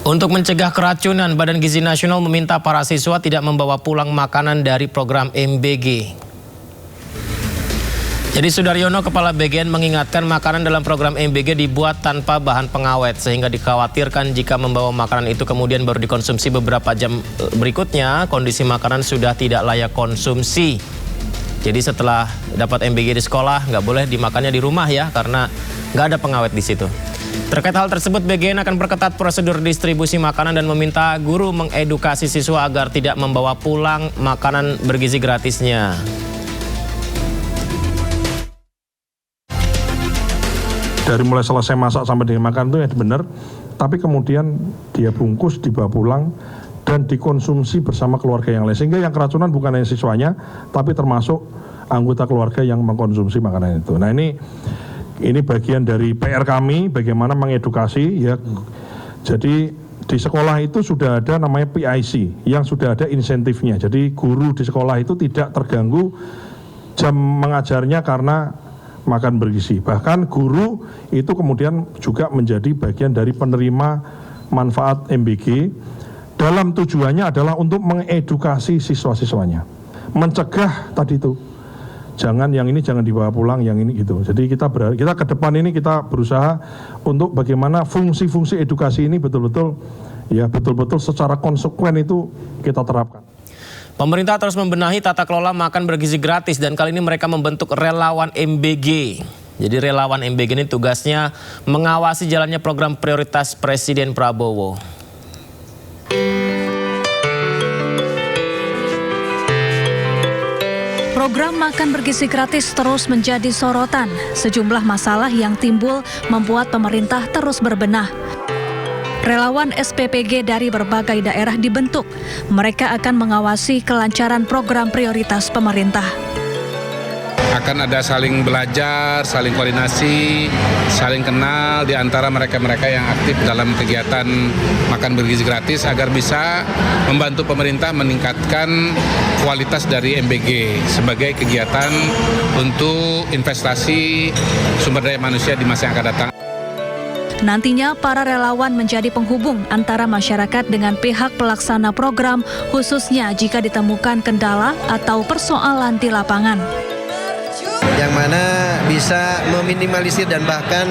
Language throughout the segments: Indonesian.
Untuk mencegah keracunan, Badan Gizi Nasional meminta para siswa tidak membawa pulang makanan dari program MBG. Jadi Sudaryono, Kepala BGN, mengingatkan makanan dalam program MBG dibuat tanpa bahan pengawet, sehingga dikhawatirkan jika membawa makanan itu kemudian baru dikonsumsi beberapa jam berikutnya, kondisi makanan sudah tidak layak konsumsi. Jadi setelah dapat MBG di sekolah, nggak boleh dimakannya di rumah ya, karena nggak ada pengawet di situ. Terkait hal tersebut, BGN akan perketat prosedur distribusi makanan dan meminta guru mengedukasi siswa agar tidak membawa pulang makanan bergizi gratisnya. Dari mulai selesai masak sampai dengan makan itu ya benar, tapi kemudian dia bungkus, dibawa pulang, dan dikonsumsi bersama keluarga yang lain. Sehingga yang keracunan bukan hanya siswanya, tapi termasuk anggota keluarga yang mengkonsumsi makanan itu. Nah ini bagian dari PR kami, bagaimana mengedukasi ya. Jadi di sekolah itu sudah ada namanya PIC, yang sudah ada insentifnya. Jadi guru di sekolah itu tidak terganggu jam mengajarnya karena makan bergizi. Bahkan guru itu kemudian juga menjadi bagian dari penerima manfaat MBG. Dalam tujuannya adalah untuk mengedukasi siswa-siswanya, mencegah tadi itu, jangan yang ini jangan dibawa pulang, yang ini gitu. Jadi kita ke depan ini kita berusaha untuk bagaimana fungsi-fungsi edukasi ini betul-betul secara konsekuen itu kita terapkan. Pemerintah terus membenahi tata kelola makan bergizi gratis dan kali ini mereka membentuk relawan MBG. Jadi relawan MBG ini tugasnya mengawasi jalannya program prioritas Presiden Prabowo. Program makan bergizi gratis terus menjadi sorotan. Sejumlah masalah yang timbul membuat pemerintah terus berbenah. Relawan SPPG dari berbagai daerah dibentuk. Mereka akan mengawasi kelancaran program prioritas pemerintah. Akan ada saling belajar, saling koordinasi, saling kenal di antara mereka-mereka yang aktif dalam kegiatan makan bergizi gratis agar bisa membantu pemerintah meningkatkan kualitas dari MBG sebagai kegiatan untuk investasi sumber daya manusia di masa yang akan datang. Nantinya para relawan menjadi penghubung antara masyarakat dengan pihak pelaksana program, khususnya jika ditemukan kendala atau persoalan di lapangan. Yang mana bisa meminimalisir dan bahkan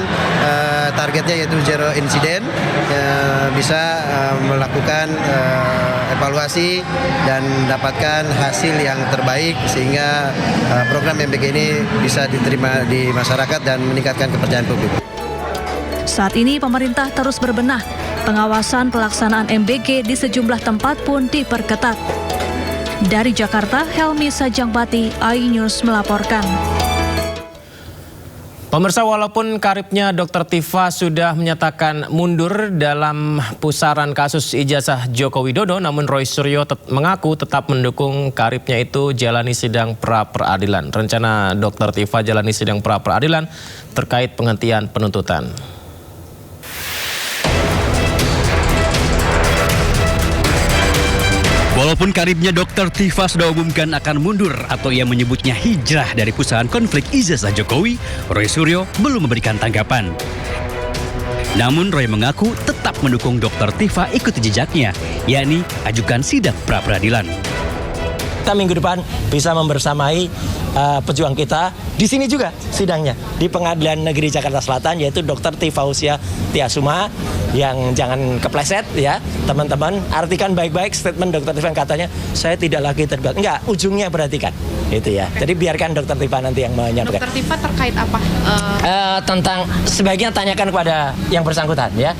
targetnya yaitu zero incident, bisa melakukan evaluasi dan mendapatkan hasil yang terbaik sehingga program MBG ini bisa diterima di masyarakat dan meningkatkan kepercayaan publik. Saat ini pemerintah terus berbenah. Pengawasan pelaksanaan MBG di sejumlah tempat pun diperketat. Dari Jakarta, Helmi Sajangbati, iNews melaporkan. Pemirsa, walaupun karibnya Dr. Tifa sudah menyatakan mundur dalam pusaran kasus ijazah Joko Widodo, namun Roy Suryo mengaku tetap mendukung karibnya itu jalani sidang pra-peradilan. Rencana Dr. Tifa jalani sidang pra-peradilan terkait penghentian penuntutan. Walaupun karibnya Dr. Tifa sudah umumkan akan mundur atau ia menyebutnya hijrah dari pusaran konflik ijazah Jokowi, Roy Suryo belum memberikan tanggapan. Namun Roy mengaku tetap mendukung Dr. Tifa ikuti jejaknya, yakni ajukan sidang pra-peradilan. Kita minggu depan bisa membersamai pejuang kita di sini juga sidangnya di Pengadilan Negeri Jakarta Selatan, yaitu Dr. Tifausia Tiasuma, yang jangan kepleset ya teman-teman. Artikan baik-baik statement Dr. Tifa, katanya saya tidak lagi terlibat. Enggak, ujungnya perhatikan itu ya. Jadi biarkan Dr. Tifa nanti yang menyampaikan. Dr. Tifa terkait apa? Tentang sebaiknya tanyakan kepada yang bersangkutan ya.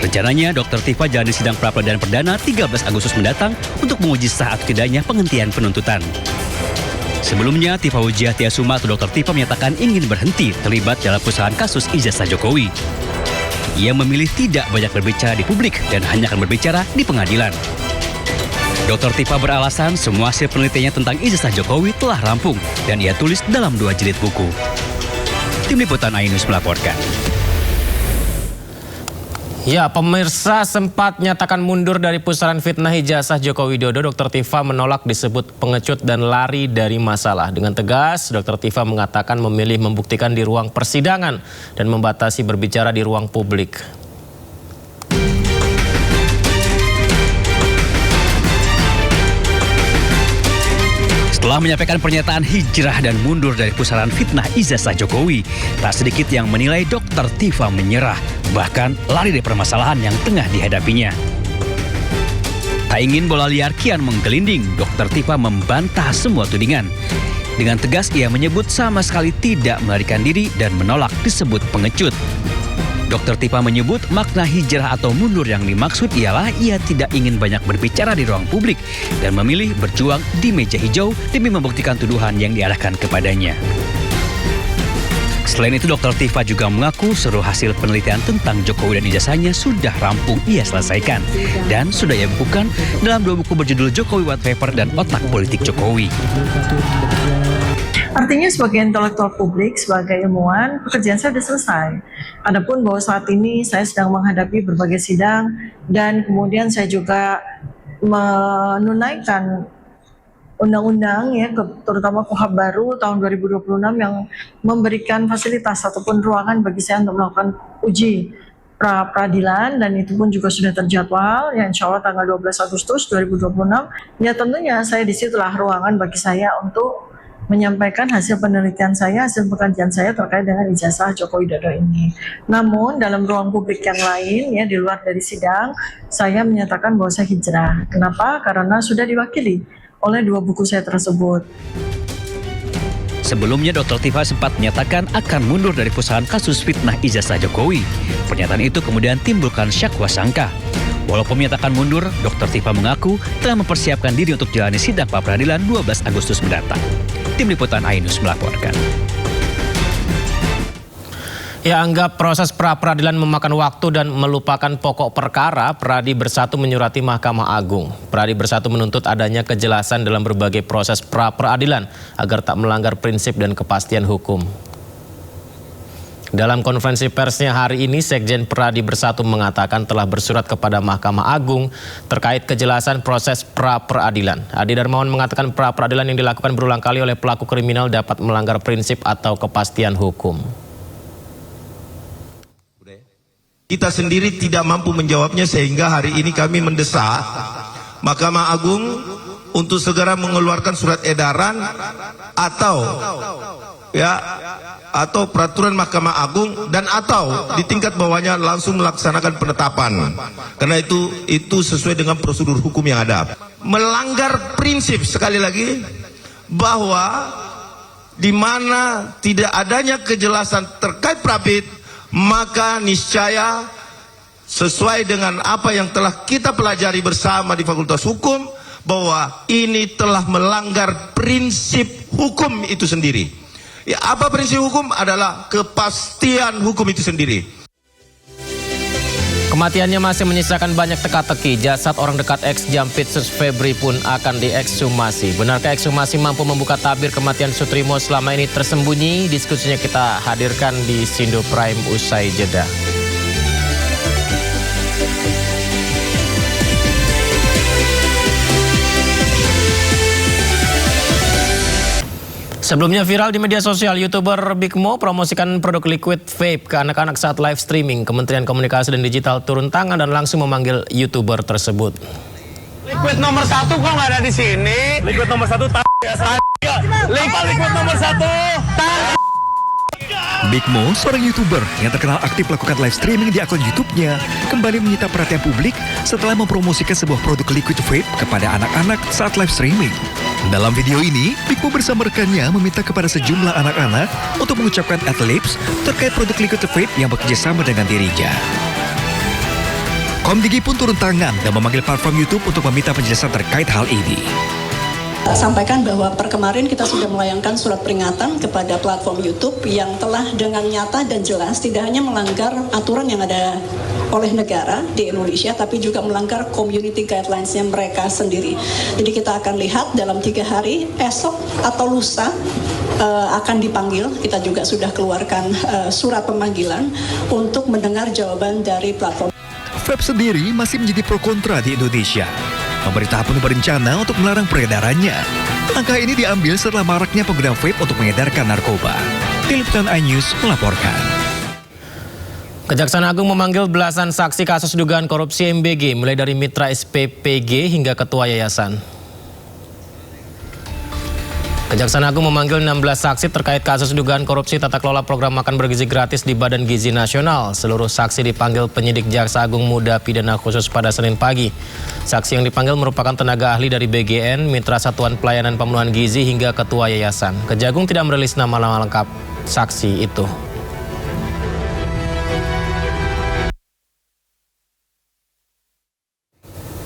Rencananya Dr. Tifa jalani sidang pra-peradilan perdana 13 Agustus mendatang untuk menguji sah atau tidaknya penghentian penuntutan. Sebelumnya, Tifausia Tiasuma atau Dr. Tifa menyatakan ingin berhenti terlibat dalam pusaran kasus ijazah Jokowi. Ia memilih tidak banyak berbicara di publik dan hanya akan berbicara di pengadilan. Dr. Tifa beralasan semua hasil penelitiannya tentang ijazah Jokowi telah rampung dan ia tulis dalam 2 jilid buku. Tim Liputan iNews melaporkan. Ya, pemirsa, sempat nyatakan mundur dari pusaran fitnah ijazah Joko Widodo, Dr. Tifa menolak disebut pengecut dan lari dari masalah. Dengan tegas, Dr. Tifa mengatakan memilih membuktikan di ruang persidangan dan membatasi berbicara di ruang publik. Setelah menyampaikan pernyataan hijrah dan mundur dari pusaran fitnah ijazah Jokowi, tak sedikit yang menilai Dr. Tifa menyerah, bahkan lari dari permasalahan yang tengah dihadapinya. Tak ingin bola liar kian menggelinding, Dr. Tifa membantah semua tudingan. Dengan tegas ia menyebut sama sekali tidak melarikan diri dan menolak disebut pengecut. Dr. Tifa menyebut makna hijrah atau mundur yang dimaksud ialah ia tidak ingin banyak berbicara di ruang publik dan memilih berjuang di meja hijau demi membuktikan tuduhan yang diarahkan kepadanya. Selain itu, Dr. Tifa juga mengaku seluruh hasil penelitian tentang Jokowi dan ijazahnya sudah rampung ia selesaikan dan sudah ia bukukan dalam 2 buku berjudul Jokowi White Paper dan Otak Politik Jokowi. Artinya sebagai intelektual publik, sebagai ilmuwan, pekerjaan saya sudah selesai. Adapun bahwa saat ini saya sedang menghadapi berbagai sidang dan kemudian saya juga menunaikan undang-undang ya, terutama KUHP baru tahun 2026 yang memberikan fasilitas ataupun ruangan bagi saya untuk melakukan uji pra-peradilan, dan itu pun juga sudah terjadwal ya, insya Allah tanggal 12 Agustus 2026. Ya tentunya saya disitulah ruangan bagi saya untuk menyampaikan hasil penelitian saya, hasil pekerjaan saya terkait dengan ijazah Joko Widodo ini. Namun dalam ruang publik yang lain ya, di luar dari sidang, saya menyatakan bahwa saya hijrah. Kenapa? Karena sudah diwakili oleh 2 buku saya tersebut. Sebelumnya, Dr. Tifa sempat menyatakan akan mundur dari pusaran kasus fitnah ijazah Jokowi. Pernyataan itu kemudian timbulkan syakwa sangka. Walaupun menyatakan mundur, Dr. Tifa mengaku telah mempersiapkan diri untuk jalani sidang pra-peradilan 12 Agustus mendatang. Tim Liputan Ainus melaporkan. Ia anggap proses pra-peradilan memakan waktu dan melupakan pokok perkara. Pradi Bersatu menyurati Mahkamah Agung. Pradi Bersatu menuntut adanya kejelasan dalam berbagai proses pra-peradilan agar tak melanggar prinsip dan kepastian hukum. Dalam konferensi persnya hari ini, Sekjen Pradi Bersatu mengatakan telah bersurat kepada Mahkamah Agung terkait kejelasan proses pra-peradilan. Adi Darmawan mengatakan pra-peradilan yang dilakukan berulang kali oleh pelaku kriminal dapat melanggar prinsip atau kepastian hukum. Kita sendiri tidak mampu menjawabnya sehingga hari ini kami mendesak Mahkamah Agung untuk segera mengeluarkan surat edaran atau peraturan Mahkamah Agung dan atau di tingkat bawahnya langsung melaksanakan penetapan. Karena itu sesuai dengan prosedur hukum yang ada. Melanggar prinsip sekali lagi bahwa di mana tidak adanya kejelasan terkait prabit, maka niscaya sesuai dengan apa yang telah kita pelajari bersama di Fakultas Hukum bahwa ini telah melanggar prinsip hukum itu sendiri. Ya, apa prinsip hukum? Adalah kepastian hukum itu sendiri. Kematiannya masih menyisakan banyak teka-teki. Jasad orang dekat ex-Jampitsus Febri pun akan diekshumasi. Benarkah ekshumasi mampu membuka tabir kematian Sutrimo selama ini tersembunyi? Diskusinya kita hadirkan di Sindo Prime usai jeda. Sebelumnya viral di media sosial, YouTuber Big Mo promosikan produk liquid vape ke anak-anak saat live streaming. Kementerian Komunikasi dan Digital turun tangan dan langsung memanggil YouTuber tersebut. Liquid nomor 1 kok nggak ada di sini? Liquid nomor 1 liquid nomor 1 Big Mo, seorang YouTuber yang terkenal aktif melakukan live streaming di akun YouTube-nya, kembali menyita perhatian publik setelah mempromosikan sebuah produk liquid vape kepada anak-anak saat live streaming. Dalam video ini, Big Mo bersama rekannya meminta kepada sejumlah anak-anak untuk mengucapkan ad-libs terkait produk liquid vape yang bekerjasama dengan dirinya. Komdigi pun turun tangan dan memanggil platform YouTube untuk meminta penjelasan terkait hal ini. Sampaikan bahwa per kemarin kita sudah melayangkan surat peringatan kepada platform YouTube yang telah dengan nyata dan jelas tidak hanya melanggar aturan yang ada oleh negara di Indonesia, tapi juga melanggar community guidelines-nya mereka sendiri. Jadi kita akan lihat dalam 3 hari, esok atau lusa akan dipanggil. Kita juga sudah keluarkan surat pemanggilan untuk mendengar jawaban dari platform. Vape sendiri masih menjadi pro kontra di Indonesia. Pemerintah pun berencana untuk melarang peredarannya. Langkah ini diambil setelah maraknya pengguna vape untuk mengedarkan narkoba. Tim Liputan iNews melaporkan. Kejaksaan Agung memanggil belasan saksi kasus dugaan korupsi MBG, mulai dari mitra SPPG hingga ketua yayasan. Kejaksaan Agung memanggil 16 saksi terkait kasus dugaan korupsi tata kelola program makan bergizi gratis di Badan Gizi Nasional. Seluruh saksi dipanggil penyidik Jaksa Agung Muda Pidana Khusus pada Senin pagi. Saksi yang dipanggil merupakan tenaga ahli dari BGN, Mitra Satuan Pelayanan Pemenuhan Gizi hingga Ketua Yayasan. Kejagung tidak merilis nama-nama lengkap saksi itu.